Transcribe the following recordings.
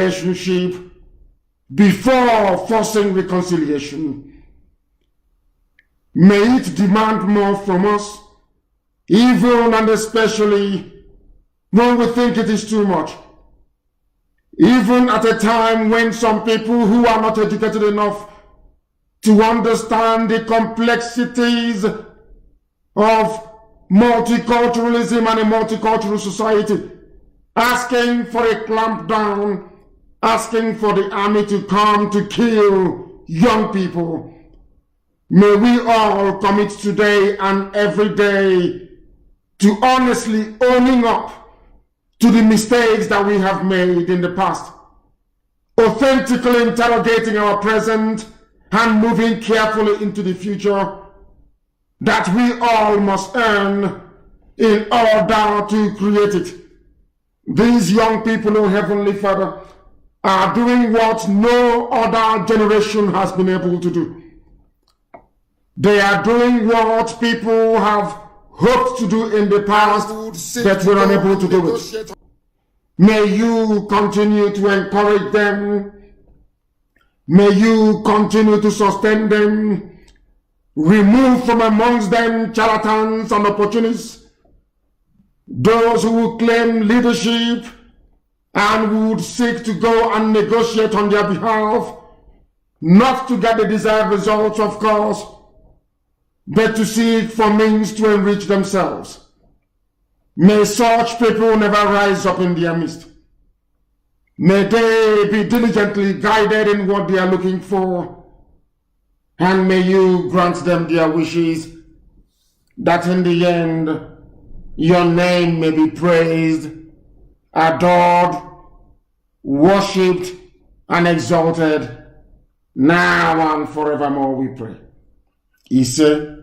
relationship before forcing reconciliation. May it demand more from us, even and especially when we think it is too much. Even at a time when some people who are not educated enough to understand the complexities of multiculturalism and a multicultural society, asking for a clampdown, asking for the army to come to kill young people. May we all commit today and every day to honestly owning up to the mistakes that we have made in the past, authentically interrogating our present and moving carefully into the future that we all must earn in order to create it. These young people, oh Heavenly Father, are doing what no other generation has been able to do. They are doing what people have hoped to do in the past, but were unable to do it. May you continue to encourage them. May you continue to sustain them. Remove from amongst them charlatans and opportunists, those who will claim leadership and would seek to go and negotiate on their behalf, not to get the desired results, of course, but to seek for means to enrich themselves. May such people never rise up in their midst. May they be diligently guided in what they are looking for, and may you grant them their wishes, that in the end your name may be praised, adored, worshipped, and exalted, now and forevermore, we pray. He said,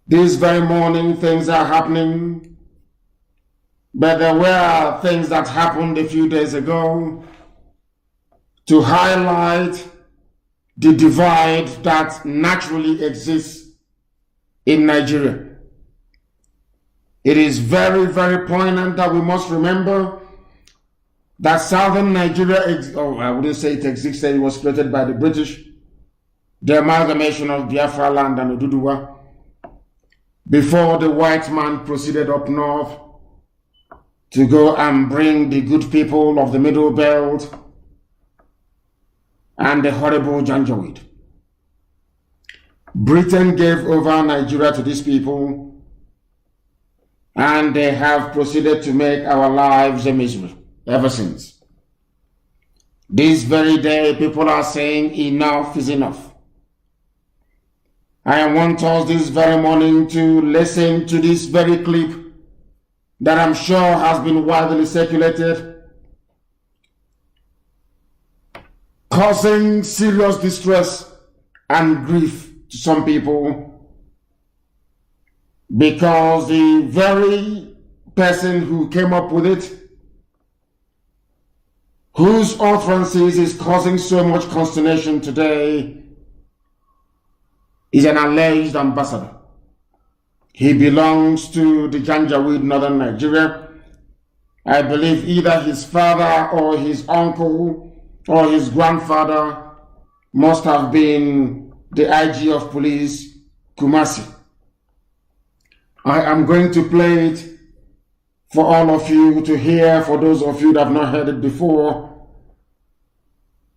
this very morning things are happening, but there were things that happened a few days ago to highlight the divide that naturally exists in Nigeria. It is very, very poignant that we must remember that southern Nigeria, I wouldn't say it existed, it was created by the British, the amalgamation of Biafra land and Oduduwa, before the white man proceeded up north to go and bring the good people of the Middle Belt and the horrible Janjaweed. Britain gave over Nigeria to these people, and they have proceeded to make our lives a misery ever since. This very day, people are saying enough is enough. I want us this very morning to listen to this very clip that I'm sure has been widely circulated, causing serious distress and grief to some people, because the very person who came up with it, whose utterances is causing so much consternation today, is an alleged ambassador. He belongs to the Janjaweed, northern Nigeria. I believe either his father or his uncle or his grandfather must have been the IG of police, Kumasi. I am going to play it for all of you to hear, for those of you that have not heard it before,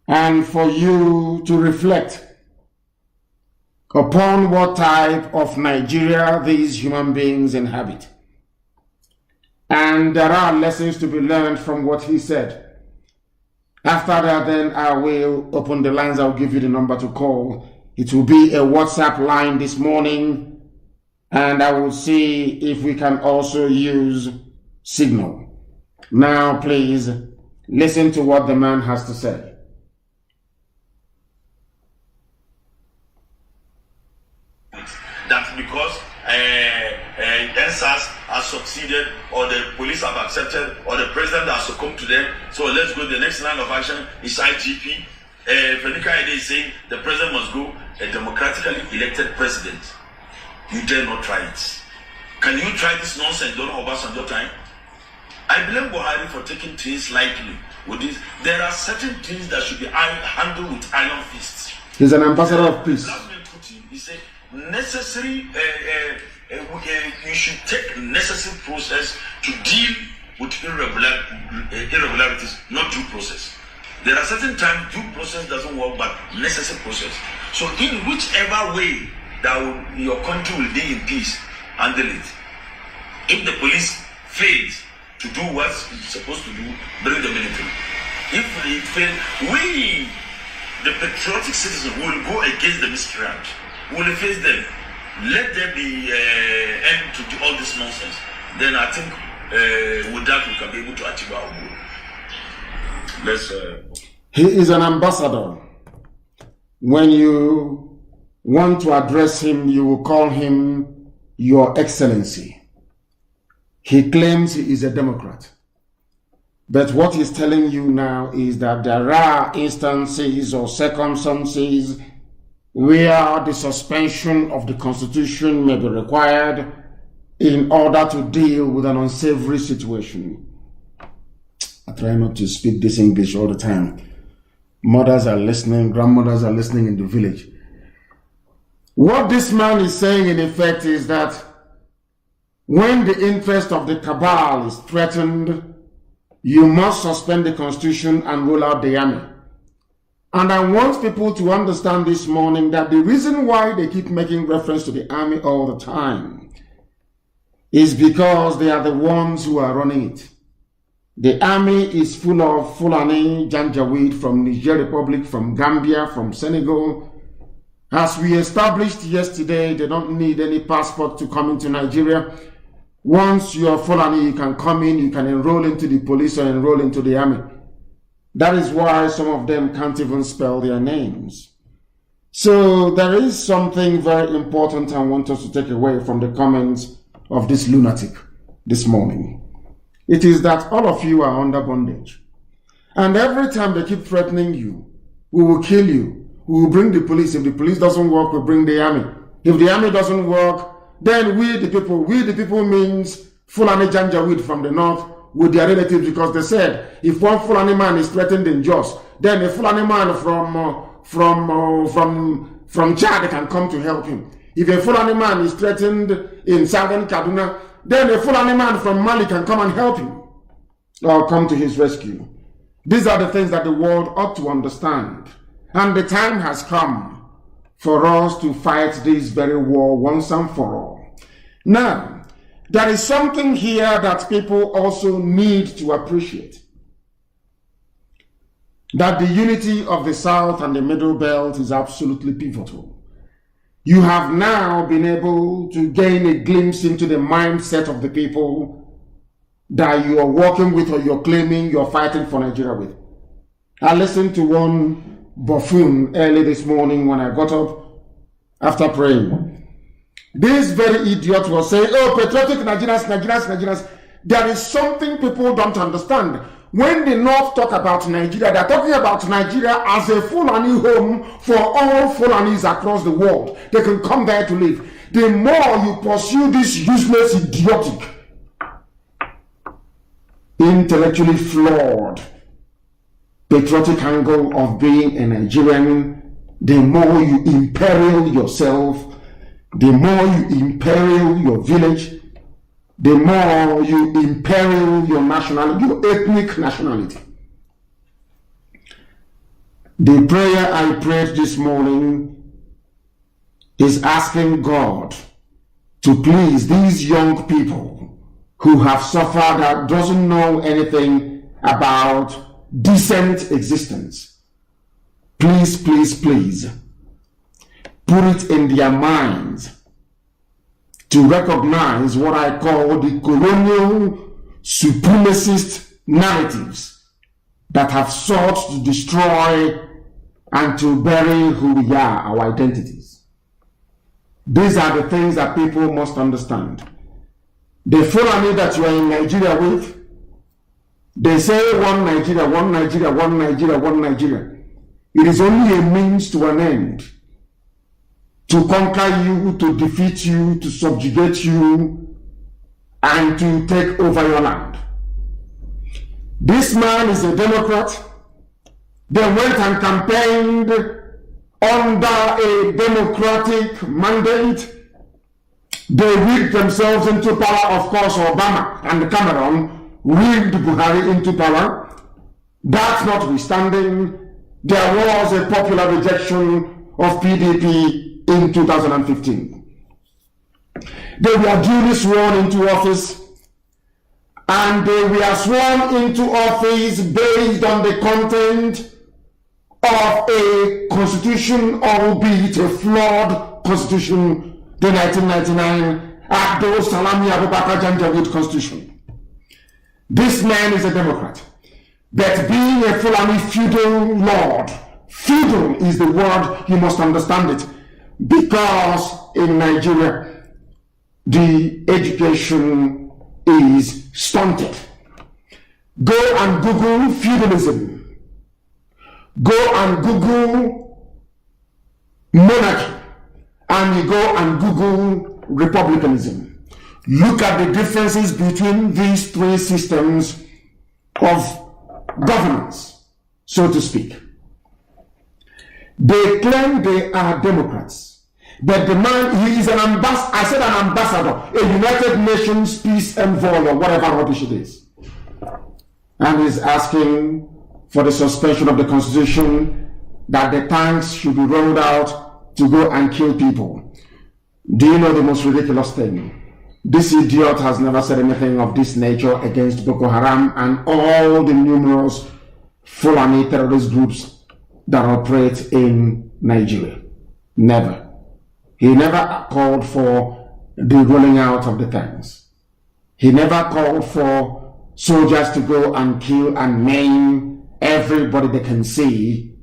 and for you to reflect upon what type of Nigeria these human beings inhabit. And there are lessons to be learned from what he said. After that, then I will open the lines. I'll give you the number to call. It will be a WhatsApp line this morning, and I will see if we can also use Signal. Now, please listen to what the man has to say. That because NSAS has succeeded, or the police have accepted, or the president has succumbed to them, so let's go. The next line of action is IGP. Fenika Ede is saying the president must go, a democratically elected president. You dare not try it. Can you try this nonsense? Don't Obasanjo time. I blame Buhari for taking things lightly with this. There are certain things that should be handled with iron fists. He's an ambassador of peace. He said, necessary, you should take necessary process to deal with irregularities, not due process. There are certain times due process doesn't work, but necessary process. So in whichever way that your country will be in peace, handle it. If the police fails to do what it's supposed to do, bring the military. If they fail, we, the patriotic citizens, will go against the miscreant. We will face them. Let there be end to all this nonsense. Then I think with that we can be able to achieve our goal. Let's. He is an ambassador. When you want to address him, you will call him Your Excellency. He claims he is a Democrat. But what he's telling you now is that there are instances or circumstances where the suspension of the Constitution may be required in order to deal with an unsavory situation. I try not to speak this English all the time. Mothers are listening, grandmothers are listening in the village. What this man is saying in effect is that when the interest of the cabal is threatened, you must suspend the Constitution and roll out the army. And I want people to understand this morning that the reason why they keep making reference to the army all the time is because they are the ones who are running it. The army is full of Fulani Janjaweed from Niger Republic, from Gambia, from Senegal. As we established yesterday, they don't need any passport to come into Nigeria. Once you are Fulani, you can come in, you can enroll into the police or enroll into the army. That is why some of them can't even spell their names. So there is something very important I want us to take away from the comments of this lunatic this morning. It is that all of you are under bondage. And every time they keep threatening you, we will kill you, we will bring the police. If the police doesn't work, we'll bring the army. If the army doesn't work, then we the people means Fulani Janjaweed from the north with their relatives, because they said if one Fulani man is threatened in Jos, then a Fulani man from Chad can come to help him. If a Fulani man is threatened in southern Kaduna, then a Fulani man from Mali can come and help him or come to his rescue. These are the things that the world ought to understand. And the time has come for us to fight this very war once and for all. Now, there is something here that people also need to appreciate. That the unity of the South and the Middle Belt is absolutely pivotal. You have now been able to gain a glimpse into the mindset of the people that you are working with or you're claiming you're fighting for Nigeria with. I listened to one buffoon early this morning when I got up after praying. This very idiot was saying, oh, patriotic Nigerians. There is something people don't understand. When the North talk about Nigeria, they're talking about Nigeria as a Fulani home for all Fulanis across the world. They can come there to live. The more you pursue this useless, idiotic, intellectually flawed, patriotic angle of being a Nigerian, the more you imperil yourself, the more you imperil your village, the more you imperil your nationality, your ethnic nationality. The prayer I prayed this morning is asking God to please these young people who have suffered, that doesn't know anything about decent existence. Please, please, please, put it in their minds to recognize what I call the colonial supremacist narratives that have sought to destroy and to bury who we are, our identities. These are the things that people must understand. The Fulani that you are in Nigeria with, they say one Nigeria, one Nigeria, one Nigeria, one Nigeria. It is only a means to an end. To conquer you, to defeat you, to subjugate you, and to take over your land. This man is a Democrat. They went and campaigned under a democratic mandate. They rigged themselves into power. Of course, Obama and Cameron rigged Buhari into power. That notwithstanding, there was a popular rejection of PDP in 2015. They were duly sworn into office, and they were sworn into office based on the content of a constitution, albeit a flawed constitution, the 1999 Abdul Salami Abubakar Janjaweed Constitution. This man is a Democrat, but being a Fulani feudal lord, feudal is the word, you must understand it, because in Nigeria, the education is stunted. Go and Google feudalism. Go and Google monarchy, and you go and Google republicanism. Look at the differences between these three systems of governance, so to speak. They claim they are Democrats, but the man, he is an ambassador, I said an ambassador, a United Nations peace envoy or whatever rubbish it is. And he's asking for the suspension of the Constitution, that the tanks should be rolled out to go and kill people. Do you know the most ridiculous thing? This idiot has never said anything of this nature against Boko Haram and all the numerous Fulani terrorist groups that operate in Nigeria. Never. He never called for the rolling out of the tanks. He never called for soldiers to go and kill and maim everybody they can see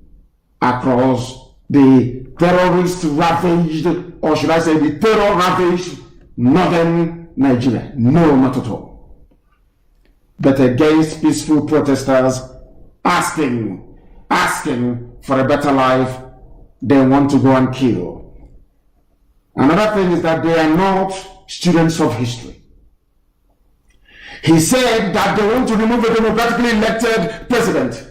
across the terrorist ravaged, or should I say the terror ravaged northern Nigeria. No, not at all. But against peaceful protesters asking for a better life, they want to go and kill. Another thing is that they are not students of history. He said that they want to remove a democratically elected president.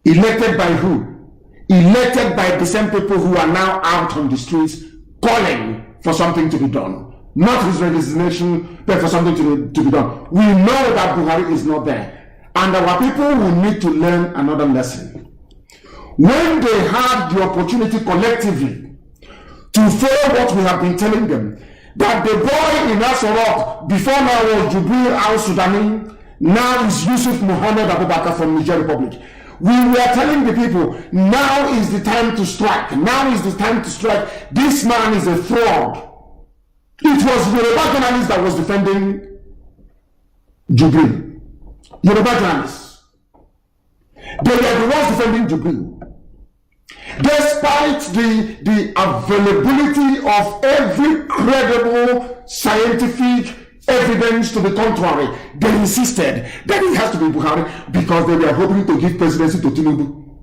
Elected by who? Elected by the same people who are now out on the streets calling for something to be done. Not his resignation, but for something to be done. We know that Buhari is not there. And our people will need to learn another lesson. When they had the opportunity collectively to follow what we have been telling them, that the boy in Asorok before now was Jubril al-Sudani, now is Yusuf Muhammad Abubakar from Niger Republic. We were telling the people, now is the time to strike. Now is the time to strike. This man is a fraud. It was Yoruba journalist that was defending Jubril. Yoruba journalists. They were the ones defending Jubril. Despite the availability of every credible scientific evidence to the contrary, they insisted that it has to be Buhari because they were hoping to give presidency to Tinubu.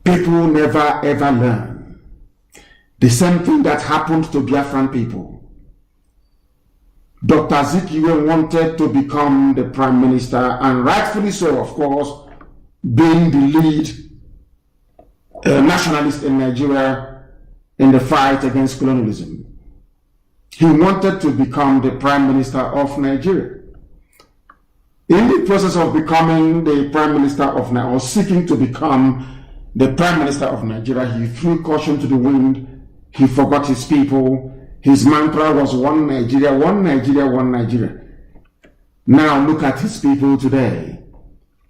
People never ever learn. The same thing that happened to Biafran people. Dr. Zikiwe wanted to become the prime minister, and rightfully so, of course, being the lead nationalist in Nigeria in the fight against colonialism. He wanted to become the prime minister of Nigeria. In the process of becoming the prime minister of Nigeria, or seeking to become the prime minister of Nigeria, he threw caution to the wind. He forgot his people. His mantra was one Nigeria, one Nigeria, one Nigeria. Now look at his people today.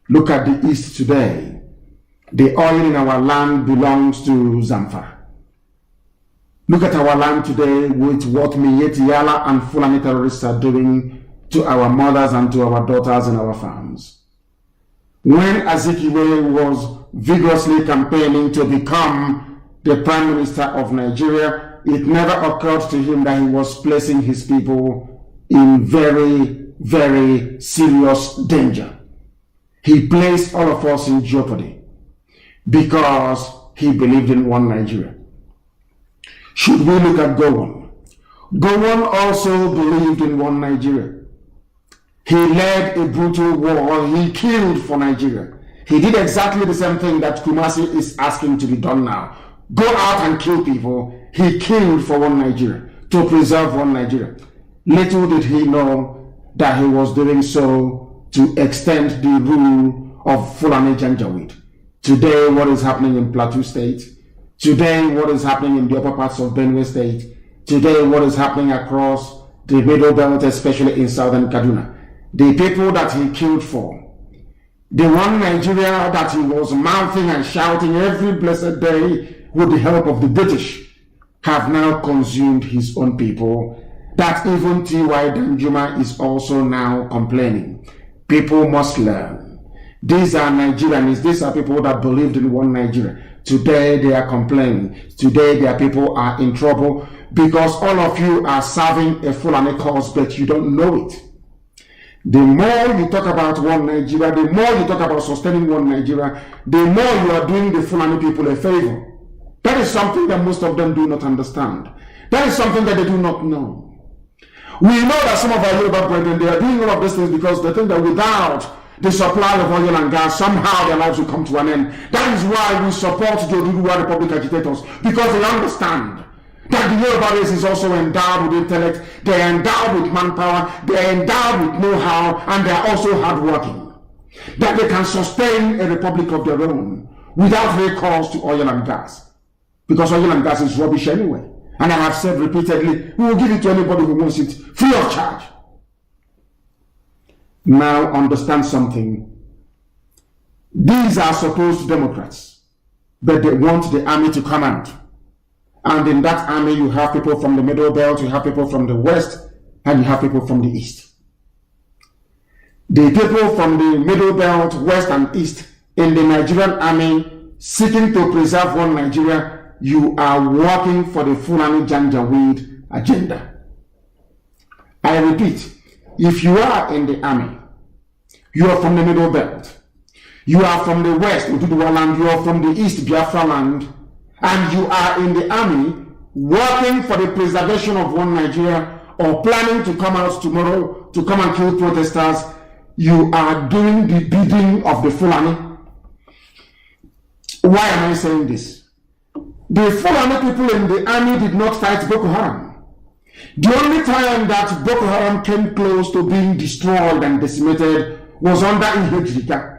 Look at the East today. The oil in our land belongs to Zamfara. Look at our land today with what Miyetti Yala and Fulani terrorists are doing to our mothers and to our daughters in our farms. When Azikiwe was vigorously campaigning to become the Prime Minister of Nigeria, it never occurred to him that he was placing his people in very, very serious danger. He placed all of us in jeopardy because he believed in one Nigeria. Should we look at Gowon? Gowon also believed in one Nigeria. He led a brutal war. He killed for Nigeria. He did exactly the same thing that Kumasi is asking to be done now. Go out and kill people. He killed for one Nigeria, to preserve one Nigeria. Little did he know that he was doing so to extend the rule of Fulani Janjaweed. Today, what is happening in Plateau State? Today, what is happening in the upper parts of Benue State? Today, what is happening across the Middle Belt, especially in southern Kaduna? The people that he killed for, the one Nigeria that he was mouthing and shouting every blessed day with the help of the British, have now consumed his own people. That even T.Y. Danjuma is also now complaining. People must learn. These are Nigerians. These are people that believed in one Nigeria. Today they are complaining. Today their people are in trouble because all of you are serving a Fulani cause, but you don't know it. The more you talk about one Nigeria, the more you talk about sustaining one Nigeria, the more you are doing the Fulani people a favor. That is something that most of them do not understand. That is something that they do not know. We know that some of our Yoruba brethren, they are doing all of these things because they think that without the supply of oil and gas, somehow their lives will come to an end. That is why we support the Oduduwa Republic agitators, because they understand that the Yoruba race is also endowed with intellect, they are endowed with manpower, they are endowed with know-how, and they are also hardworking. That they can sustain a republic of their own without recourse to oil and gas. Because oil and gas is rubbish anyway. And I have said repeatedly, we will give it to anybody who wants it free of charge. Now understand something. These are supposed Democrats, but they want the army to come out. And in that army, you have people from the Middle Belt, you have people from the West, and you have people from the East. The people from the Middle Belt, West, and East in the Nigerian army seeking to preserve one Nigeria, you are working for the Fulani Janjaweed agenda. I repeat, if you are in the army, you are from the Middle Belt, you are from the West, Oduduwa land, you are from the East, Biafra land, and you are in the army working for the preservation of one Nigeria or planning to come out tomorrow to come and kill protesters, you are doing the bidding of the Fulani. Why am I saying this? The Fulani people in the army did not fight Boko Haram. The only time that Boko Haram came close to being destroyed and decimated was under Ihejrika.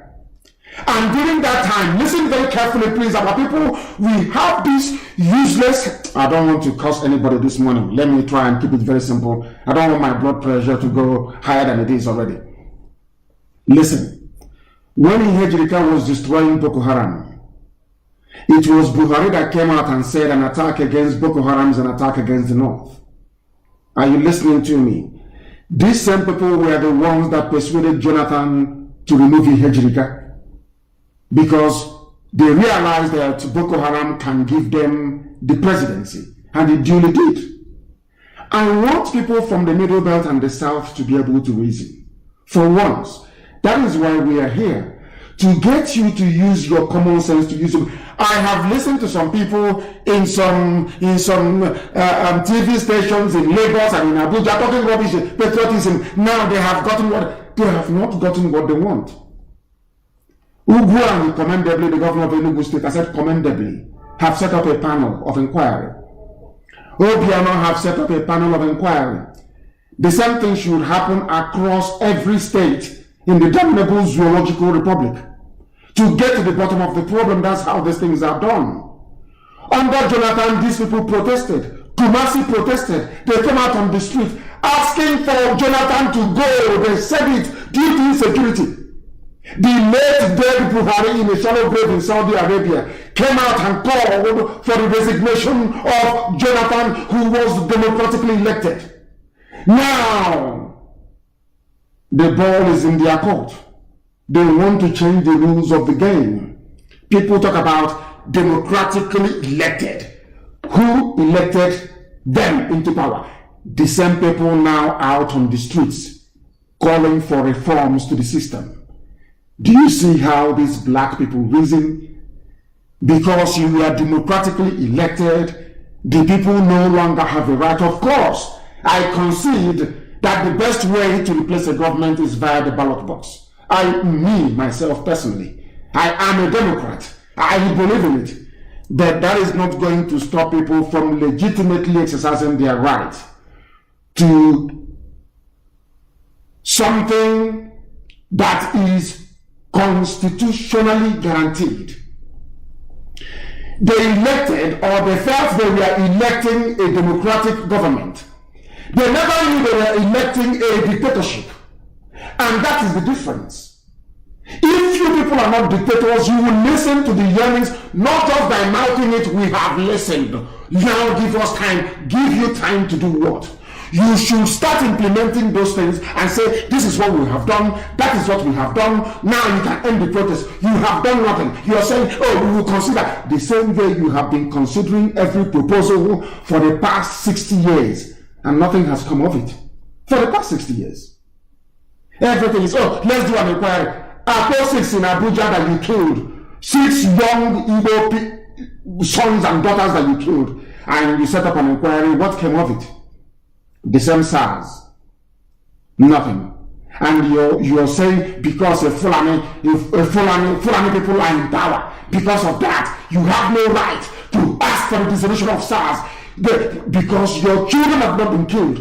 And during that time, listen very carefully please, our people, we have this useless, I don't want to curse anybody this morning, let me try and keep it very simple. I don't want my blood pressure to go higher than it is already. Listen, when Ihejrika was destroying Boko Haram, it was Buhari that came out and said an attack against Boko Haram is an attack against the North. Are you listening to me? These same people were the ones that persuaded Jonathan to remove Ihejrika because they realized that Boko Haram can give them the presidency, and it duly did. I want people from the Middle Belt and the South to be able to reason. For once, that is why we are here. To get you to use your common sense, to use them. I have listened to some people in some TV stations in Lagos and in Abuja talking rubbish, patriotism. Now they have gotten what they have not gotten what they want. Ugwu, commendably, the governor of Enugu State, I said commendably, have set up a panel of inquiry. Obiano have set up a panel of inquiry. The same thing should happen across every state in the damnable zoological republic. To get to the bottom of the problem, that's how these things are done. Under Jonathan, these people protested. Kumasi protested. They came out on the street asking for Jonathan to go. They said it due to insecurity. The late dead Buhari in a shallow grave in Saudi Arabia came out and called for the resignation of Jonathan, who was democratically elected. Now, the ball is in their court. They want to change the rules of the game. People talk about democratically elected. Who elected them into power? The same people now out on the streets calling for reforms to the system. Do you see how these black people reason? Because you are democratically elected, the people no longer have a right. Of course, I concede that the best way to replace a government is via the ballot box. Myself personally, I am a Democrat. I believe in it. But that is not going to stop people from legitimately exercising their right to something that is constitutionally guaranteed. They elected, or they felt they were electing a democratic government. They never knew they were electing a dictatorship. And that is the difference. If you people are not dictators, you will listen to the yearnings, not just by mouthing it, we have listened. Now give us time. Give you time to do what? You should start implementing those things and say, this is what we have done, that is what we have done, now you can end the protest. You have done nothing. You are saying, oh, we will consider the same way you have been considering every proposal for the past 60 years, and nothing has come of it. For the past 60 years. Everything is, oh, let's do an inquiry. After 6 in Abuja that you killed, 6 young Igbo sons and daughters that you killed, and you set up an inquiry, what came of it? The same SARS. Nothing. And you're saying because Fulani people are in power, because of that, you have no right to ask for the dissolution of SARS because your children have not been killed.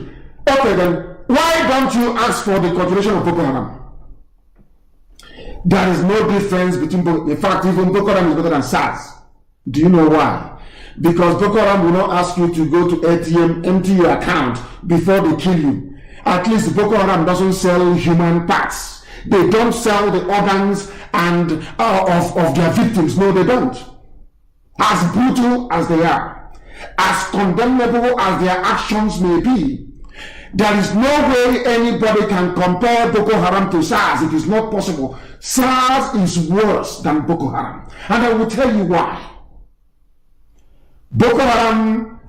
Okay then, why don't you ask for the continuation of Boko Haram? There is no difference between both. In fact, even Boko Haram is better than SARS. Do you know why? Because Boko Haram will not ask you to go to ATM, empty your account before they kill you. At least Boko Haram doesn't sell human parts. They don't sell the organs and of their victims. No, they don't. As brutal as they are, as condemnable as their actions may be, there is no way anybody can compare Boko Haram to SARS. It is not possible. SARS is worse than Boko Haram. And I will tell you why. Boko Haram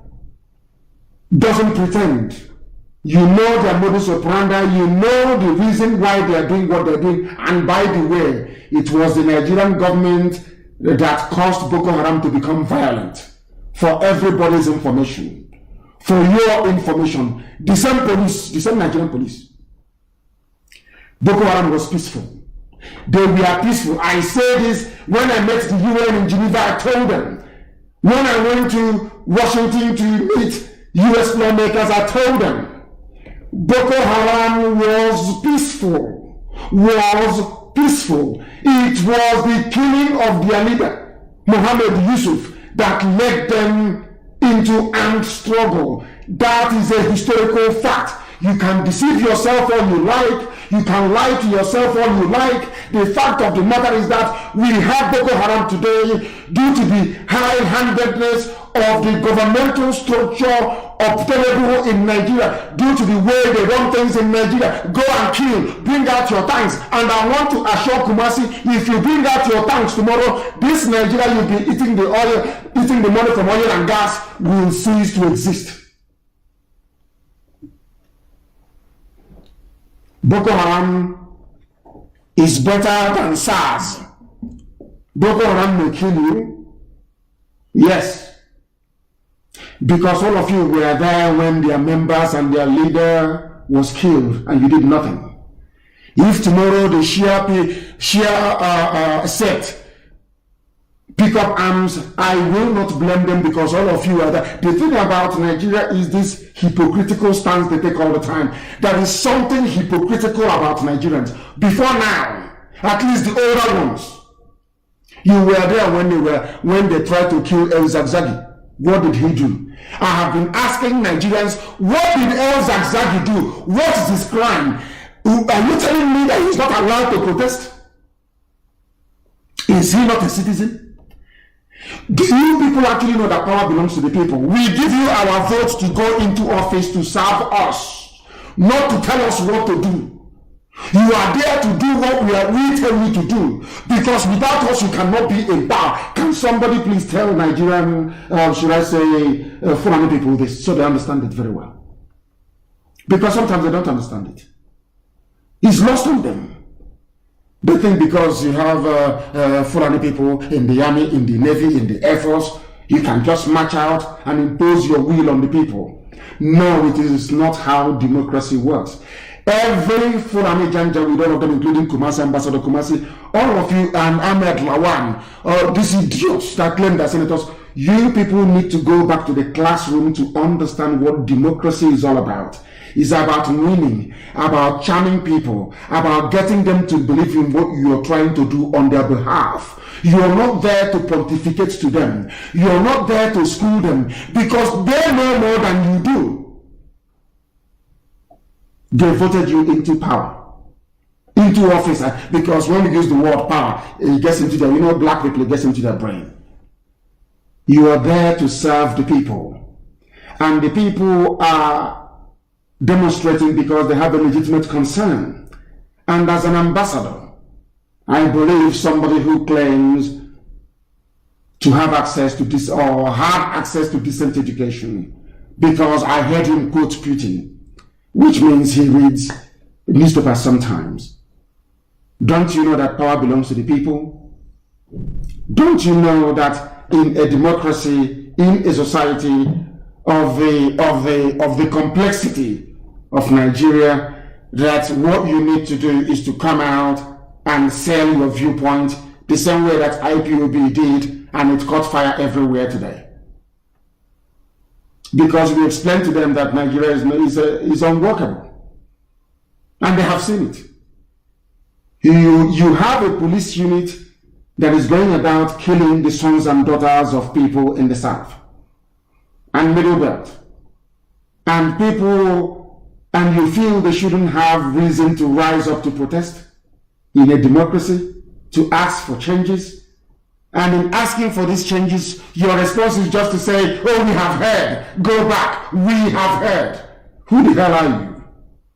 doesn't pretend. You know their modus operandi. You know the reason why they are doing what they're doing. And by the way, it was the Nigerian government that caused Boko Haram to become violent. For everybody's information. For your information, the same police, the same Nigerian police, Boko Haram was peaceful. They were peaceful. I say this when I met the UN in Geneva. I told them. When I went to Washington to meet US lawmakers, I told them Boko Haram was peaceful. Was peaceful. It was the killing of their leader, Mohammed Yusuf, that led them into armed struggle. That is a historical fact. You can deceive yourself all you like. You can lie to yourself all you like. The fact of the matter is that we have Boko Haram today due to the high-handedness of the governmental structure obtainable in Nigeria, due to the way they run things in Nigeria. Go and kill, bring out your tanks. And I want to assure Kumasi, if you bring out your tanks tomorrow, this Nigeria you'll be eating the oil, eating the money from oil and gas will cease to exist. Boko Haram is better than SARS. Boko Haram may kill you. Yes. Because all of you were there when their members and their leader was killed and you did nothing. If tomorrow the Shia set pick up arms, I will not blame them because all of you are there. The thing about Nigeria is this hypocritical stance they take all the time. There is something hypocritical about Nigerians. Before now, at least the older ones, you were there when they tried to kill El Zagzagi. What did he do? I have been asking Nigerians, what did El Zagzagi do? What is his crime? Are you telling me that he's not allowed to protest? Is he not a citizen? Do you people actually know that power belongs to the people? We give you our votes to go into office to serve us, not to tell us what to do. You are there to do what we tell you to do, because without us you cannot be in power. Can somebody please tell Nigerian, should I say, Fulani people this, so they understand it very well? Because sometimes they don't understand it. It's lost on them. They think because you have Fulani people in the army, in the navy, in the air force, you can just march out and impose your will on the people. No, it is not how democracy works. Every Fulani Janja, with all of them, including Kumasi, Ambassador Kumasi, all of you, and Ahmed Lawan, these idiots that claim they're senators, you people need to go back to the classroom to understand what democracy is all about. It's about winning, about charming people, about getting them to believe in what you're trying to do on their behalf. You're not there to pontificate to them. You're not there to school them, because they know more than you do. They voted you into power, into office, because when we use the word power, it gets into their, black people, it gets into their brain. You are there to serve the people. And the people are demonstrating because they have a legitimate concern. And as an ambassador, I believe somebody who claims to have access to this or had access to decent education, because I heard him quote Putin, which means he reads newspapers sometimes. Don't you know that power belongs to the people? Don't you know that in a democracy, in a society of the complexity of Nigeria, that what you need to do is to come out and sell your viewpoint the same way that IPOB did, and it caught fire everywhere today? Because we explained to them that Nigeria is unworkable. And they have seen it. You have a police unit that is going about killing the sons and daughters of people in the South and Middle Belt. And you feel they shouldn't have reason to rise up to protest in a democracy, to ask for changes. And in asking for these changes, your response is just to say, oh, we have heard, go back, we have heard. Who the hell are you?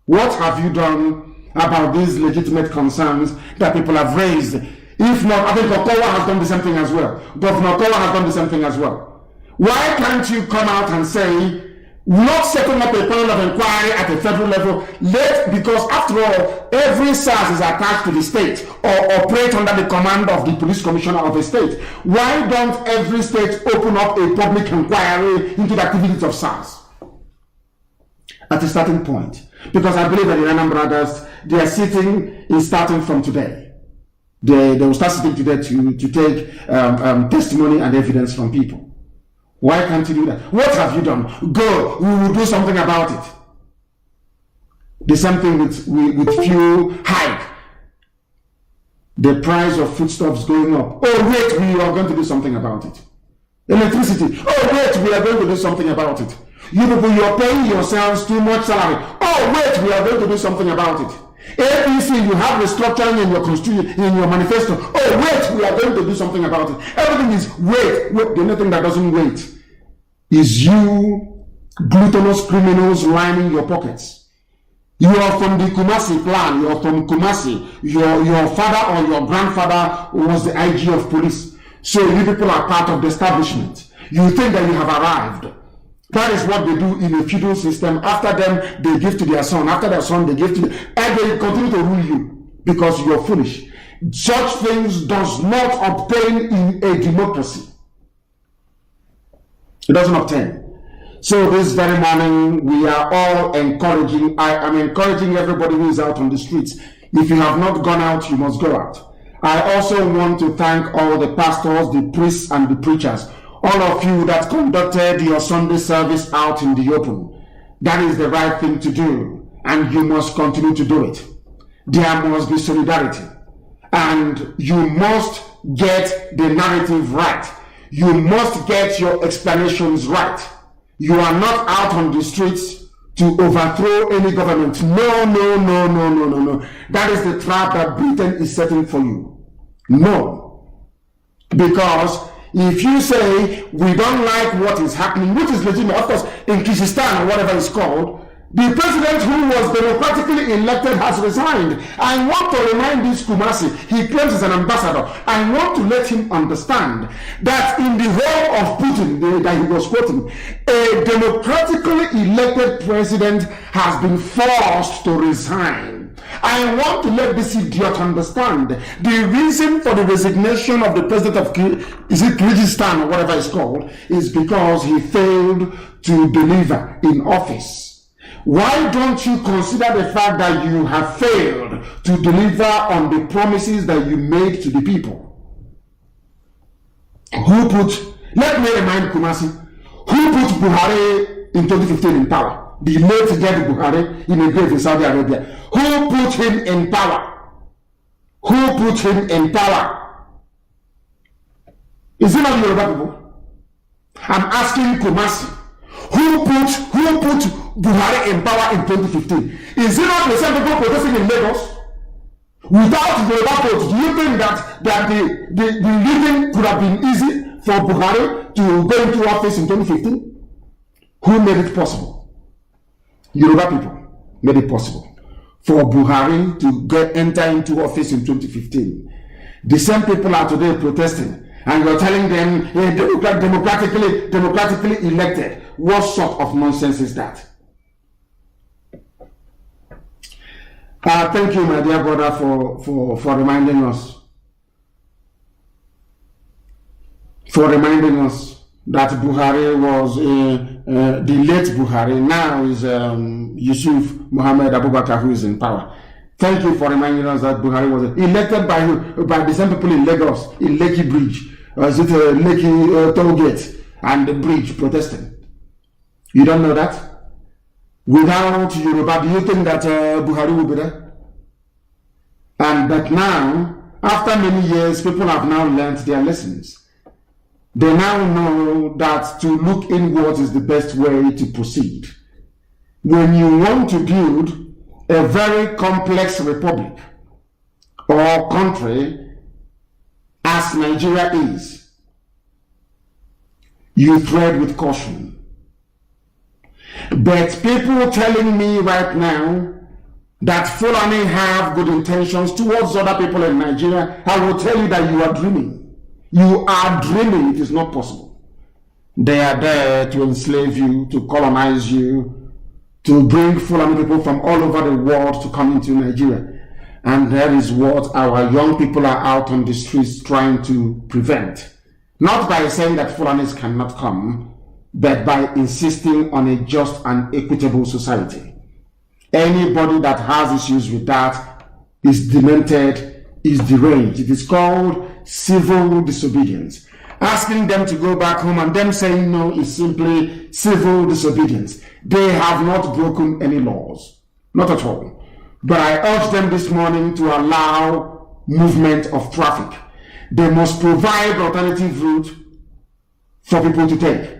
What have you done about these legitimate concerns that people have raised? If not, I think Okowa has done the same thing as well. Governor Okowa has done the same thing as well. Why can't you come out and say, not setting up a panel of inquiry at a federal level, because after all, every SARS is attached to the state or operate under the command of the police commissioner of a state. Why don't every state open up a public inquiry into the activities of SARS? At a starting point. Because I believe that the Nnamdi brothers, they are starting from today. They will start sitting today to take testimony and evidence from people. Why can't you do that? What have you done? Go, we will do something about it. The same thing with fuel hike. The price of foodstuffs going up. Oh wait, we are going to do something about it. Electricity. Oh wait, we are going to do something about it. You people, you are paying yourselves too much salary. Oh wait, we are going to do something about it. APC, you have restructuring in your constitution, in your manifesto. Oh wait, we are going to do something about it. Everything is wait. The only thing that doesn't wait is you gluttonous criminals lining your pockets. You are from the Kumasi plan. You are from Kumasi. Your father or your grandfather was the IG of police. So you people are part of the establishment. You think that you have arrived. That is what they do in a feudal system. After them, they give to their son. After their son, they give to them. And they continue to rule you because you are foolish. Such things does not obtain in a democracy. It doesn't obtain. So this very morning, we are all encouraging, I am encouraging everybody who is out on the streets. If you have not gone out, you must go out. I also want to thank all the pastors, the priests, and the preachers. All of you that conducted your Sunday service out in the open. That is the right thing to do, and you must continue to do it. There must be solidarity, and you must get the narrative right. You must get your explanations right. You are not out on the streets to overthrow any government. No. That is the trap that Britain is setting for you. No. Because if you say, we don't like what is happening, which is legitimate, of course, in Kyrgyzstan or whatever it's called, the president who was democratically elected has resigned. I want to remind this Kumasi, he claims he's an ambassador. I want to let him understand that in the role of Putin, that he was quoting, a democratically elected president has been forced to resign. I want to let this idiot understand the reason for the resignation of the president of Kyrgyzstan or whatever it's called is because he failed to deliver in office. Why don't you consider the fact that you have failed to deliver on the promises that you made to the people? Let me remind Kumasi, who put Buhari in 2015 in power? The late Gedi Buhari in a grave in Saudi Arabia. Who put him in power? Who put him in power? Is it not Yoruba people? I'm asking Kumasi, who put Buhari in power in 2015? Is it not the same people protesting in Lagos? Without Yoruba votes, do you think that the living could have been easy for Buhari to go into office in 2015? Who made it possible? Yoruba people made it possible for Buhari to enter into office in 2015. The same people are today protesting, and you're telling them democratically elected. What sort of nonsense is that? Thank you, my dear brother, for reminding us. For reminding us that Buhari was the late Buhari, now is Yusuf Mohammed Abubakar, who is in power. Thank you for reminding us that Buhari was elected by the same people in Lagos, in Lekki Bridge, or is it Lekki toll gate, and the bridge protesting. You don't know that? Without Yoruba, do you think that Buhari will be there? But now, after many years, people have now learned their lessons. They now know that to look inwards is the best way to proceed. When you want to build a very complex republic or country, as Nigeria is, you tread with caution. But people telling me right now that Fulani have good intentions towards other people in Nigeria, I will tell you that you are dreaming. You are dreaming. It is not possible. They are there to enslave you, to colonize you, to bring Fulani people from all over the world to come into Nigeria. And that is what our young people are out on the streets trying to prevent. Not by saying that Fulanis cannot come, but by insisting on a just and equitable society. Anybody that has issues with that is demented, is deranged. It is called civil disobedience. Asking them to go back home and them saying no is simply civil disobedience. They have not broken any laws. Not at all. But I urge them this morning to allow movement of traffic. They must provide alternative route for people to take.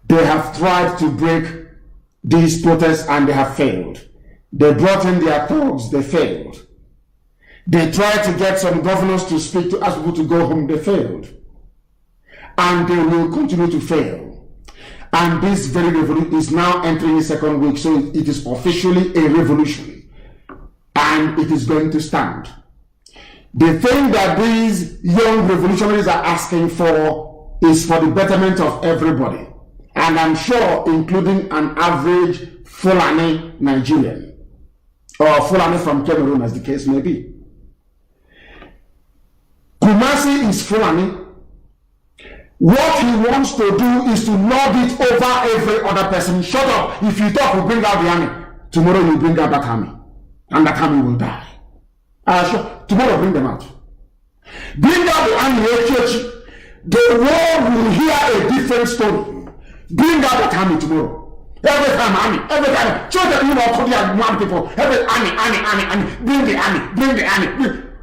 They have tried to break these protests and they have failed. They brought in their thugs, they failed. They tried to get some governors to speak to ask people to go home, they failed. And they will continue to fail. And this very revolution is now entering its second week, so it is officially a revolution. And it is going to stand. The thing that these young revolutionaries are asking for is for the betterment of everybody. And I'm sure including an average Fulani Nigerian. Or Fulani from Cameroon, as the case may be. Kumasi is Fulani. What he wants to do is to lord it over every other person. Shut up. If you talk, we'll bring out the army. Tomorrow you bring out that army. And that army will die. Tomorrow bring them out. Bring out the army. The world will hear a different story. Bring out that army tomorrow. Every time army. Every time. Show them, one people. Every army. Bring the army.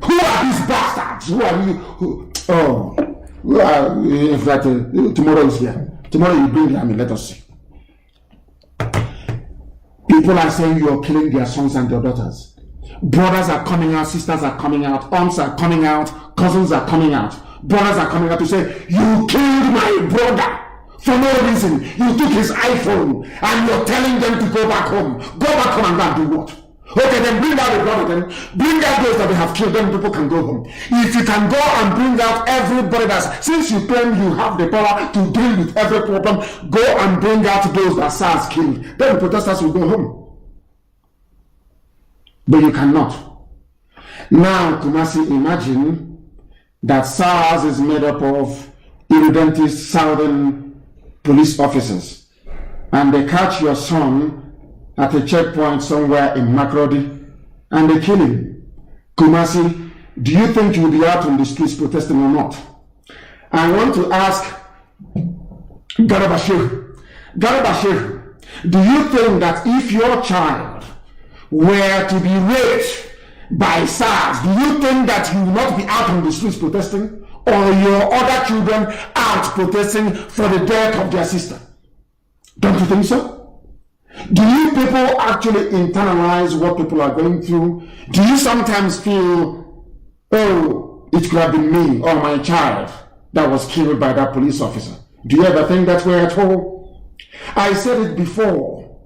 Who are these bastards? Who are you? If that tomorrow is here. Tomorrow you bring the army. Let us see. People are saying you are killing their sons and their daughters. Brothers are coming out. Sisters are coming out. Aunts are coming out. Cousins are coming out. Brothers are coming out to say, you killed my brother. For no reason. You took his iPhone and you're telling them to go back home. Go back home and go and do what? Okay, then bring out the brother, then bring out those that they have killed, then people can go home. If you can go and bring out everybody since you claim you have the power to deal with every problem, go and bring out those that SARS killed. Then the protesters will go home. but you cannot. Now, Kumasi, imagine that SARS is made up of irredentist southern police officers, and they catch your son at a checkpoint somewhere in Makurdi, and they kill him. Kumasi, do you think you'll be out on the streets protesting or not? I want to ask Garabashir, do you think that if your child were to be raped by SARS, do you think that you will not be out on the streets protesting? Or your other children out protesting for the death of their sister? Don't you think so? Do you people actually internalize what people are going through? Do you sometimes feel, oh, it could have been me or my child that was killed by that police officer? Do you ever think that way at all? I said it before,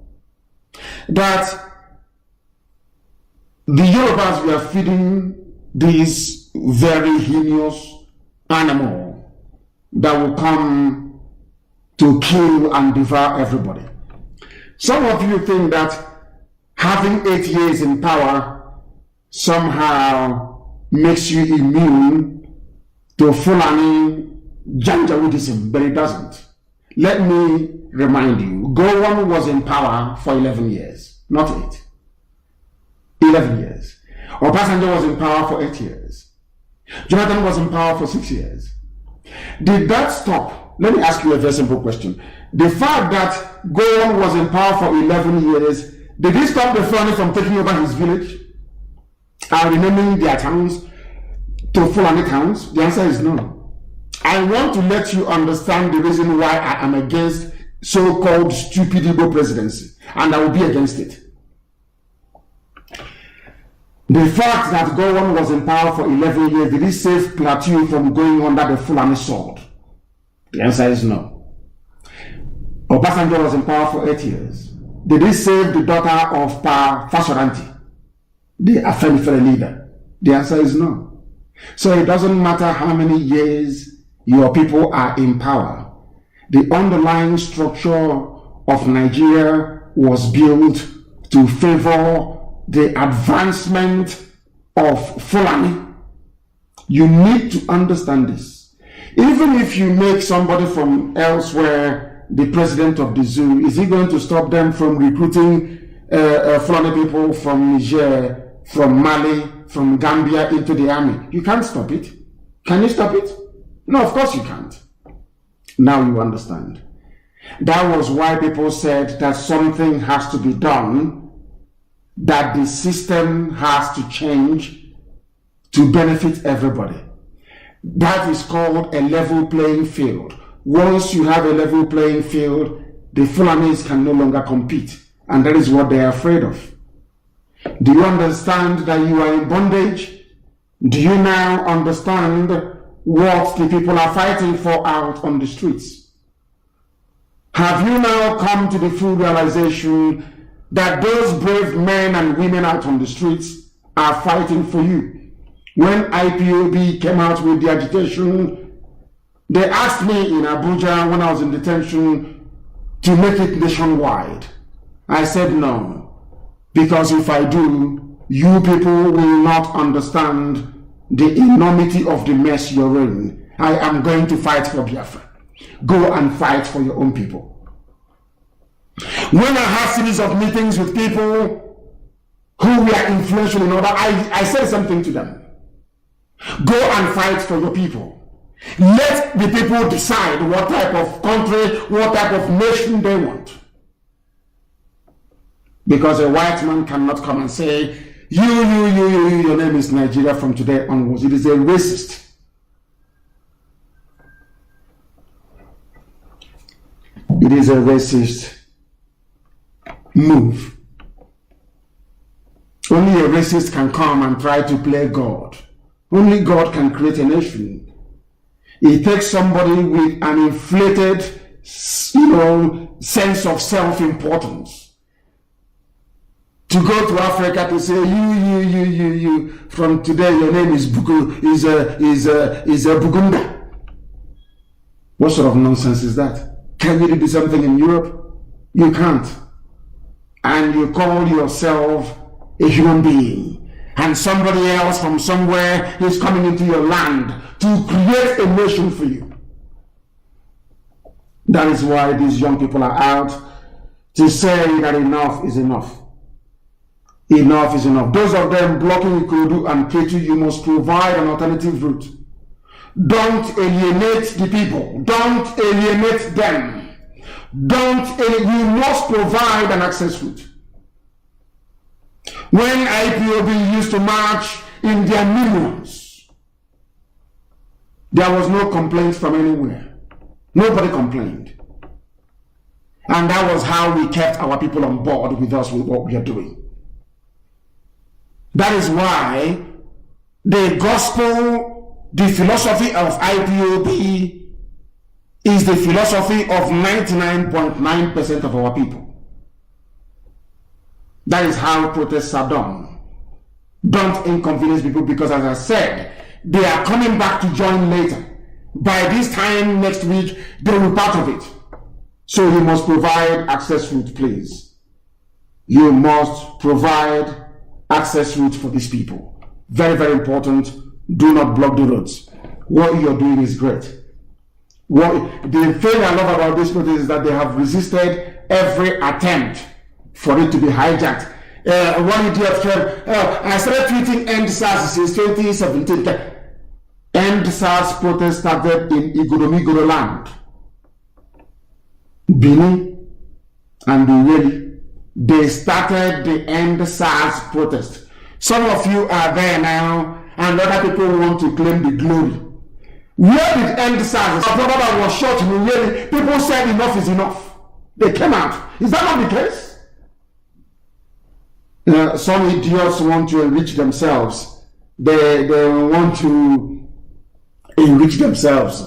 that the Yorubas were feeding this very heinous animal that will come to kill and devour everybody. Some of you think that having 8 years in power somehow makes you immune to Fulani Janjaweedism, but it doesn't. Let me remind you, Gowon was in power for 11 years, not 8. 11 years. Obasanjo was in power for 8 years. Jonathan was in power for 6 years. Did that stop? Let me ask you a very simple question. The fact that Gowon was in power for 11 years, did it stop the Fulani from taking over his village and renaming their towns to Fulani towns? The answer is no. I want to let you understand the reason why I am against so-called stupid Igbo presidency, and I will be against it. The fact that Gowon was in power for 11 years, did it save Plateau from going under the Fulani sword? The answer is no. Obasanjo was in power for 8 years. Did it save the daughter of Pa Fashoranti, the Afenifere leader? The answer is no. So it doesn't matter how many years your people are in power. The underlying structure of Nigeria was built to favor the advancement of Fulani. You need to understand this. Even if you make somebody from elsewhere the president of the zoo, is he going to stop them from recruiting Fulani people from Niger, from Mali, from Gambia into the army? You can't stop it. Can you stop it? No, of course you can't. Now you understand. That was why people said that something has to be done, that the system has to change to benefit everybody. That is called a level playing field. Once you have a level playing field, the Fulanis can no longer compete, and that is what they are afraid of. Do you understand that you are in bondage? Do you now understand what the people are fighting for out on the streets? Have you now come to the full realization that those brave men and women out on the streets are fighting for you? When IPOB came out with the agitation, they asked me in Abuja when I was in detention to make it nationwide. I said no, because if I do, you people will not understand the enormity of the mess you're in. I am going to fight for Biafra. Go and fight for your own people. When I had series of meetings with people who were influential in order, I said something to them. Go and fight for your people. Let the people decide what type of country, what type of nation they want. Because a white man cannot come and say, your name is Nigeria from today onwards. It is a racist. It is a racist move. Only a racist can come and try to play God. Only God can create a nation. It takes somebody with an inflated, sense of self-importance to go to Africa to say, you, from today your name is Bugunda. What sort of nonsense is that? Can you do something in Europe? You can't. And you call yourself a human being, and somebody else from somewhere is coming into your land to create a nation for you. That is why these young people are out to say that enough is enough. Enough is enough. Those of them blocking Ikodu and Ketu, you must provide an alternative route. Don't alienate the people. Don't alienate them. You must provide an access route. When IPOB used to march in their millions, there was no complaint from anywhere. Nobody complained. And that was how we kept our people on board with us with what we are doing. That is why the gospel, the philosophy of IPOB is the philosophy of 99.9% of our people. That is how protests are done. Don't inconvenience people, because as I said, they are coming back to join later. By this time next week, they will be part of it. So you must provide access route, please. You must provide access route for these people. Very, very important. Do not block the roads. What you're doing is great. The thing I love about this protest is that they have resisted every attempt for it to be hijacked. One idiot said, I started tweeting End SARS since 2017. End SARS protest started in Igoromigoro land, Benin, and Uweli. They started the End SARS protest. Some of you are there now, and other people want to claim the glory. Where did End SARS? Our brother that was shot in Uweli, people said enough is enough. They came out. Is that not the case? Some idiots want to enrich themselves. They want to enrich themselves.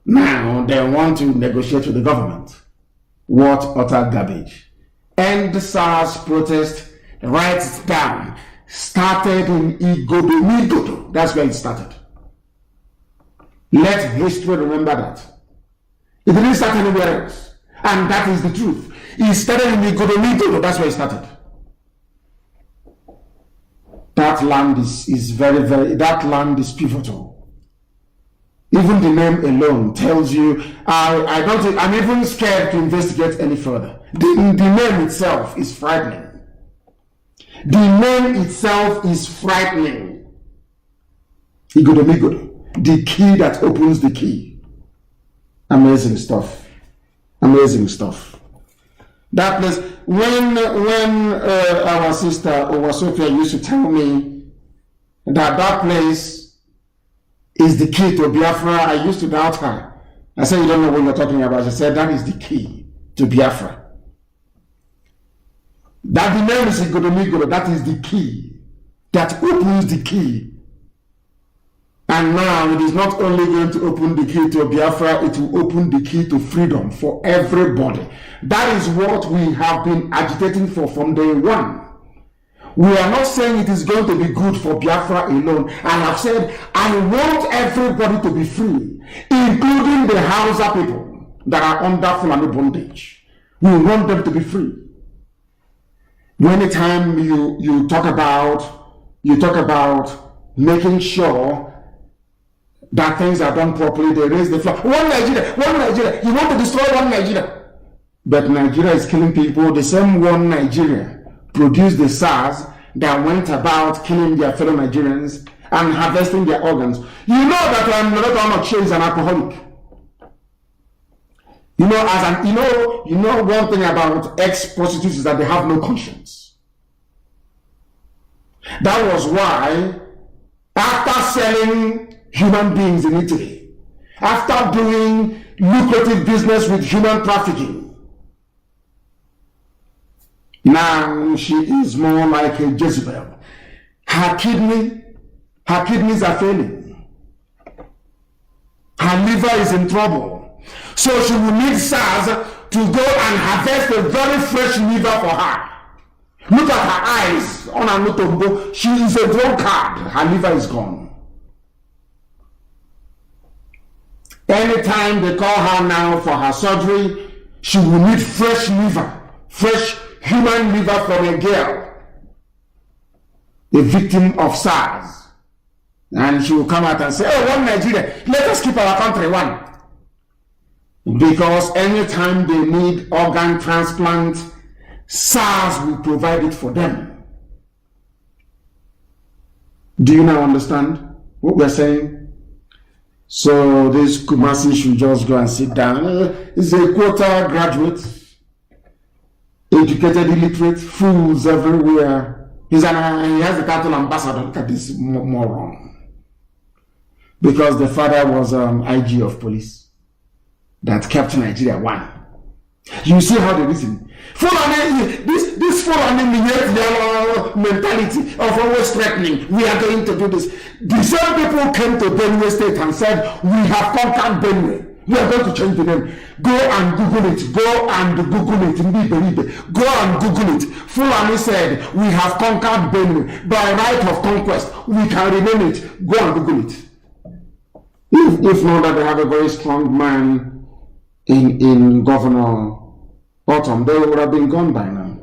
Now they want to negotiate with the government. What utter garbage. End SARS protest, write it down, started in Igoromigoro. That's where it started. Let history remember that. It didn't start anywhere else. And that is the truth. It started in Igoromigoro. That's where it started. That land is very, very, that land is pivotal. Even the name alone tells you, I'm even scared to investigate any further. The name itself is frightening. The name itself is frightening. Igoromigoro, the key that opens the key. Amazing stuff. Amazing stuff. That place, when our sister Owasofia used to tell me that place is the key to Biafra, I used to doubt her. I said, you don't know what you're talking about. She said, that is the key to Biafra. That the name is Igoromigoro, that is the key that opens the key. And now it is not only going to open the key to Biafra, it will open the key to freedom for everybody. That is what we have been agitating for from day one. We are not saying it is going to be good for Biafra alone. I have said, I want everybody to be free, including the Hausa people that are under Fulani bondage. We want them to be free. Anytime you talk about making sure that things are done properly, they raise the flag. One Nigeria. You want to destroy one Nigeria. But Nigeria is killing people. The same one Nigeria produced the SARS that went about killing their fellow Nigerians and harvesting their organs. You know that Nnamdi is an alcoholic. You know one thing about ex-prostitutes is that they have no conscience. That was why, after selling human beings in Italy, after doing lucrative business with human trafficking, now she is more like a Jezebel. Her kidneys are failing. Her liver is in trouble. So she will need SARS to go and harvest a very fresh liver for her. Look at her eyes on her notombo. She is a drunkard. Her liver is gone. Anytime they call her now for her surgery, she will need fresh liver, fresh human liver from a girl. a victim of SARS. And she will come out and say, oh, one Nigeria, let us keep our country one. Because anytime they need organ transplant, SARS will provide it for them. Do you now understand what we're saying? So this Kumasi should just go and sit down. He's a quota graduate, educated illiterate, fools everywhere. He has a cattle ambassador. Look at this moron. Because the father was IG of police that kept Nigeria one. You see how they reason. This Fulani mentality of always threatening, we are going to do this. The same people came to Benue State and said, we have conquered Benue. We are going to change the name. Go and Google it. Go and Google it. Go and Google it. Fulani said, we have conquered Benue. By right of conquest, we can rename it. Go and Google it. If not that they have a very strong man in Governor Autumn, they would have been gone by now.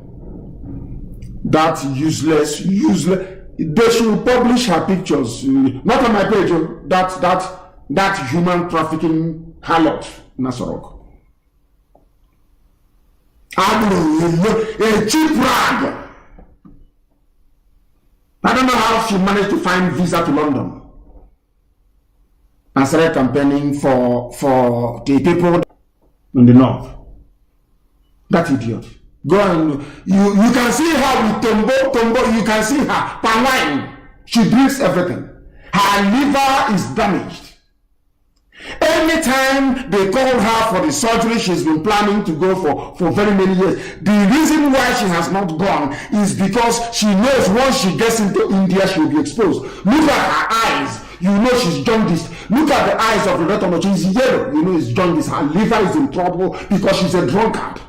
That useless. They should publish her pictures, not on my page. That human trafficking harlot, Nasorok. A cheap rag. I don't know how she managed to find visa to London and started campaigning for the people in the north. That idiot. Go and you can see her with Tombo, you can see her palm. She drinks everything. Her liver is damaged. Anytime they call her for the surgery she's been planning to go for very many years, the reason why she has not gone is because she knows once she gets into India she will be exposed. Look at her eyes. You know she's jaundiced. Look at the eyes of the retinol. She's yellow. You know it's jaundiced. Her liver is in trouble because she's a drunkard.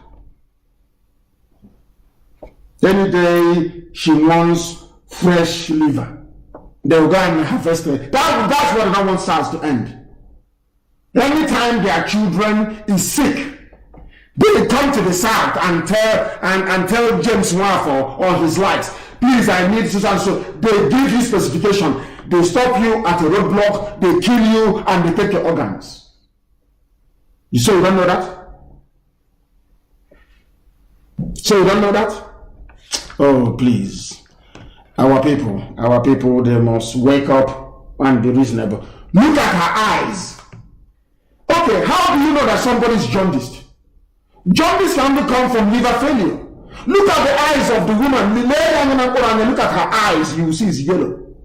Any day she wants fresh liver, they will go and harvest it. That's what I want SARS to end. Anytime their children is sick, they come to the South and tell James Waffle or his likes, please, I need so and so. They give you specification. They stop you at a roadblock, they kill you, and they take your organs. You say you don't know that? So you don't know that? Oh, please. Our people, they must wake up and be reasonable. Look at her eyes. Okay, how do you know that somebody is jaundiced? Jaundice can only come from liver failure. Look at the eyes of the woman. Look at her eyes, you will see it's yellow.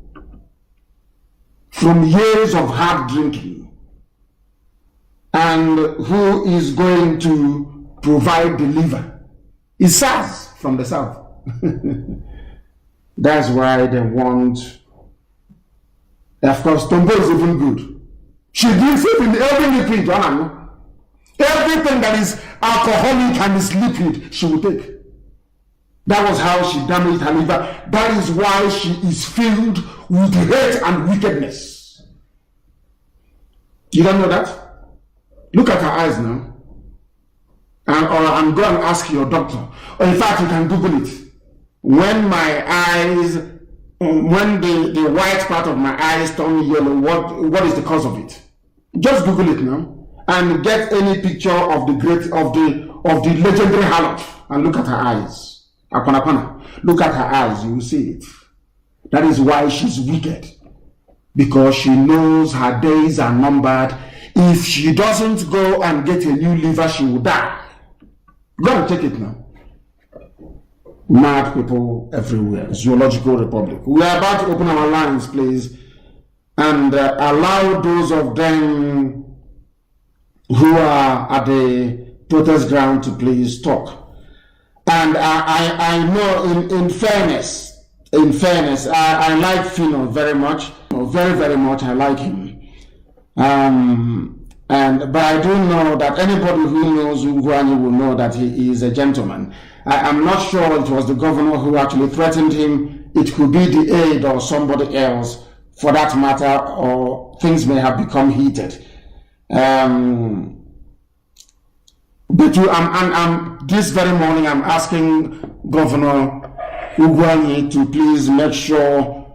From years of hard drinking. And who is going to provide the liver? It's SARS from the South. That's why they want. Of course, Tombo is even good. She drinks every liquid. Everything that is alcoholic and is liquid, she will take. That was how she damaged her liver. That is why she is filled with hate and wickedness. You don't know that? Look at her eyes now. And go and ask your doctor. Or in fact, you can Google it. When my eyes, when the white part of my eyes turn yellow, what is the cause of it? Just Google it now and get any picture of the legendary harlot and look at her eyes. Look at her eyes, you will see it. That is why she's wicked. Because she knows her days are numbered. If she doesn't go and get a new liver, she will die. Go and take it now. Mad people everywhere. Zoological Republic. We are about to open our lines, please, and allow those of them who are at the protest ground to please talk. And I know, in fairness, I like Fino very much, very much. I like him. But I do know that anybody who knows Ugwani will know that he is a gentleman. I'm not sure it was the governor who actually threatened him. It could be the aide or somebody else, for that matter, or things may have become heated. But this very morning I'm asking Governor Ugwani to please make sure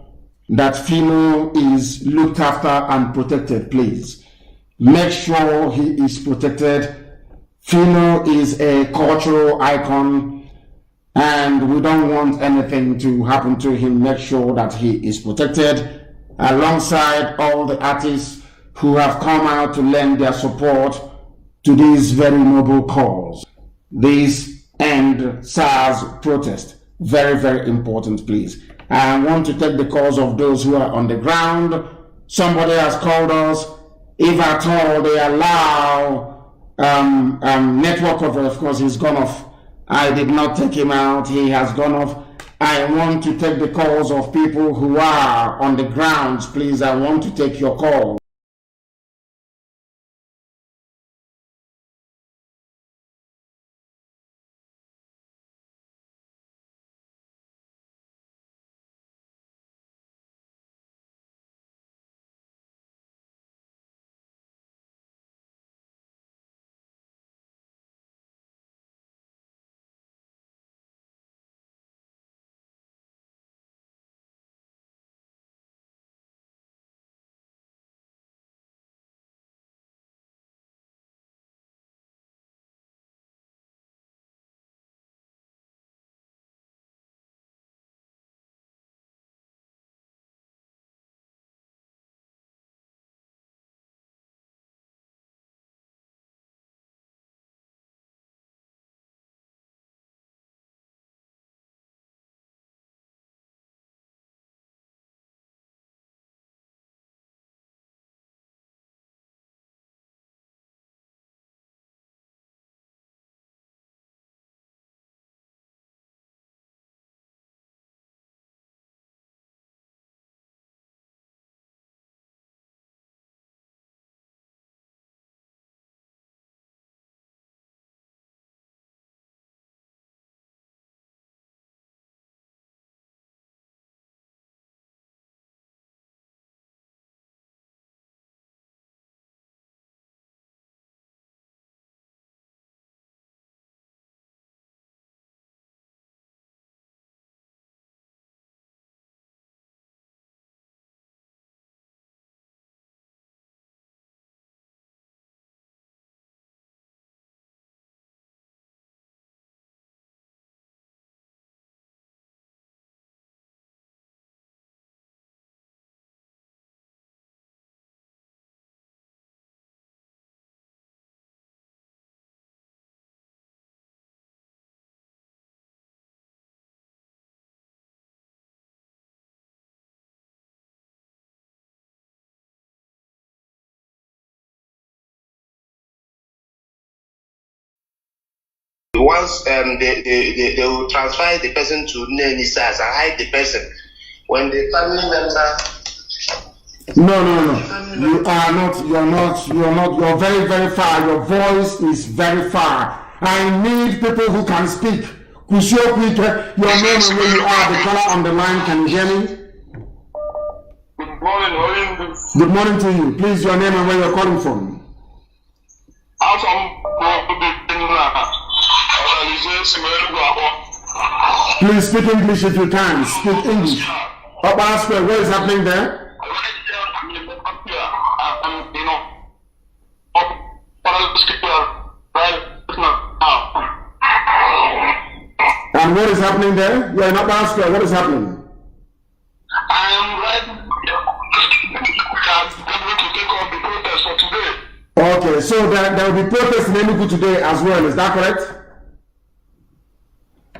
that Fino is looked after and protected, please. Make sure he is protected. Fino is a cultural icon and we don't want anything to happen to him. Make sure that he is protected alongside all the artists who have come out to lend their support to this very noble cause. This end SARS protest. Very, very important, please. I want to take the calls of those who are on the ground. Somebody has called us. If at all they allow network coverage, of course, he's gone off. I did not take him out. He has gone off. I want to take the calls of people who are on the grounds, please. I want to take your call. Once they will transfer the person to Nnamdi and hide the person. When the family member. No. You are not. You're very, very far. Your voice is very far. I need people who can speak. Kusho quick. Your name and where you are. The caller on the line. Can you hear me? Good morning. Good morning to you. Please, your name and where you're calling from. Please speak English if you can. Speak English. Upper Square, what is happening there? And what is happening there? You're in Upper Square, what is happening? I am right to take on the protest for today. Okay, so there will be protests in Enugu today as well, is that correct?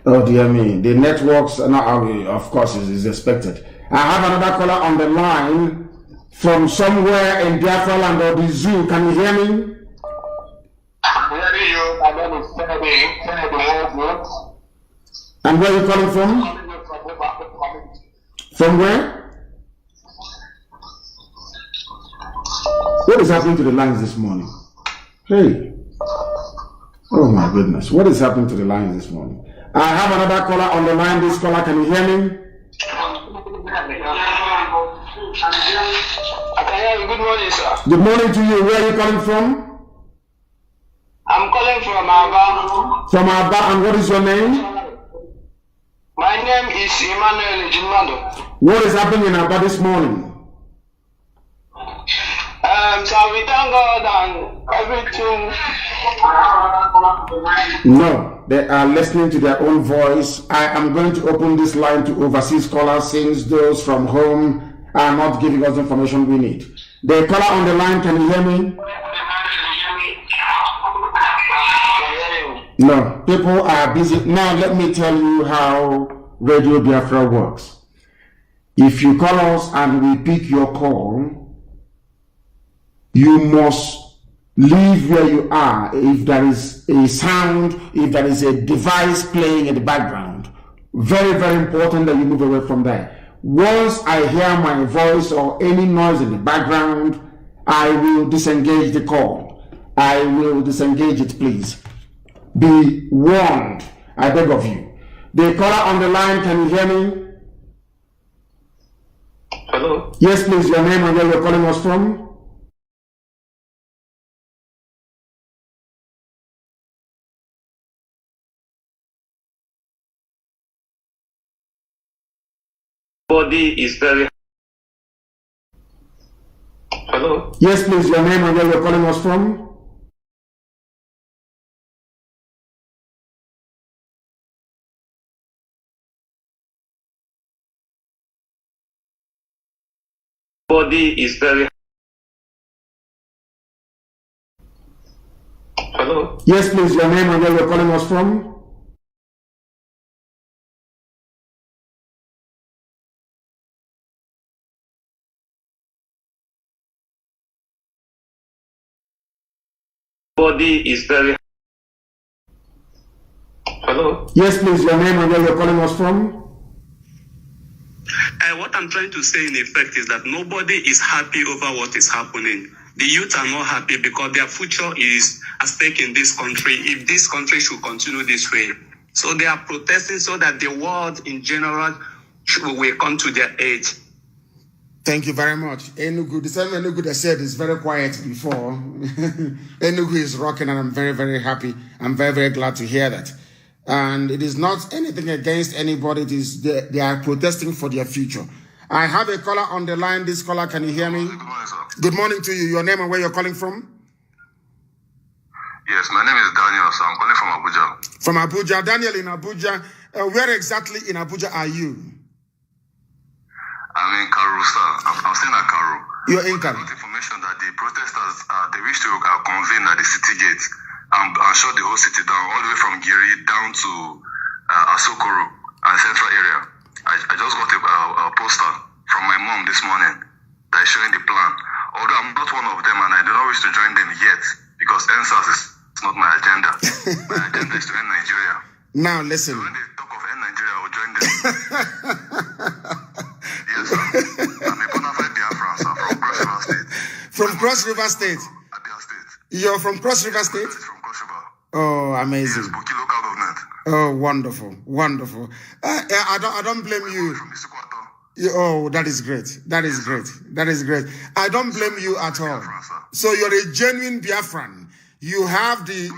Oh dear me, the networks, of course, is expected. I have another caller on the line from somewhere in Biafra land or the zoo. Can you hear me? I'm hearing you. My name is Kennedy. And where are you calling from? From where? What is happening to the lines this morning? Hey. Oh my goodness. What is happening to the lines this morning? I have another caller on the line. This caller, can you hear me? I can hear you. Good morning, sir. Good morning to you. Where are you calling from? I'm calling from Aba. From Aba, and what is your name? My name is Emmanuel Jimando. What is happening in Aba this morning? So we thank God and everything. No, they are listening to their own voice. I am going to open this line to overseas callers since those from home are not giving us the information we need. The caller on the line, can you hear me? No, people are busy. Now let me tell you how Radio Biafra works. If you call us and we pick your call, you must leave where you are. If there is a sound, if there is a device playing in the background, very, very important that you move away from there. Once I hear my voice or any noise in the background, I will disengage the call. I will disengage it, please. Be warned, I beg of you. The caller on the line, can you hear me? Hello? Yes, please, your name and where you're calling us from? Body is very. Hello? Yes, please, your name and where you're calling us from? Body is very. Hello? Yes, please, your name and where you're calling us from? Body is very. Hello? Yes, please, your name and where you're calling us from? What I'm trying to say in effect is that nobody is happy over what is happening. The youth are not happy because their future is at stake in this country if this country should continue this way. So they are protesting so that the world in general will come to their aid. Thank you very much. Enugu, the same Enugu that said is very quiet before. Enugu is rocking and I'm very, very happy. I'm very, very glad to hear that. And it is not anything against anybody. It is they are protesting for their future. I have a caller on the line. This caller, can you hear me? Good morning, sir. Good morning to you. Your name and where you're calling from? Yes, my name is Daniel, so I'm calling from Abuja. From Abuja. Daniel in Abuja. Where exactly in Abuja are you? I'm in Kanu, sir. I'm staying at Kanu. You're in Kanu. I got information that the protesters, they wish to convene at the city gate and shut the whole city down, all the way from Giri down to Asokoro and central area. I just got a poster from my mom this morning that is showing the plan. Although I'm not one of them and I do not wish to join them yet because NSAS is not my agenda. My agenda is to end Nigeria. Now listen. So when they talk of end Nigeria, I will join them. Yes, sir. I'm a bona fide Biafra, sir, from Cross River State. From Cross River State? Abia State. You're from Cross River State? Yes, from Cross River. Oh, amazing. Yes, Buki local government. Oh, wonderful, wonderful. I don't blame you. From Isukwato. Oh, that is great. That is great. That is great. I don't blame you at all. Biafran, sir. So you're a genuine Biafran. You have the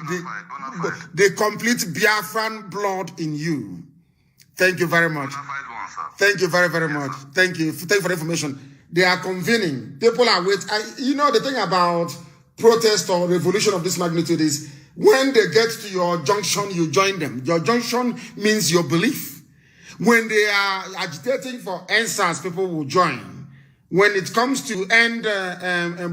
complete Biafran blood in you. Thank you very much. Bona fide one, sir. Thank you very, very much. Thank you. Thank you for the information. They are convening. People are waiting. You know, the thing about protest or revolution of this magnitude is when they get to your junction, you join them. Your junction means your belief. When they are agitating for NSAS, people will join. When it comes to end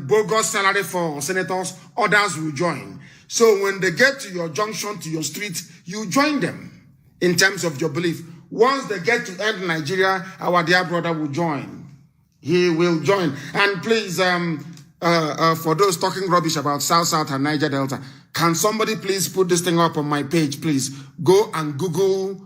bogus salary for senators, others will join. So when they get to your junction, to your street, you join them in terms of your belief. Once they get to end Nigeria, our dear brother will join. He will join. And please, for those talking rubbish about South and Niger Delta, can somebody please put this thing up on my page, please? Go and Google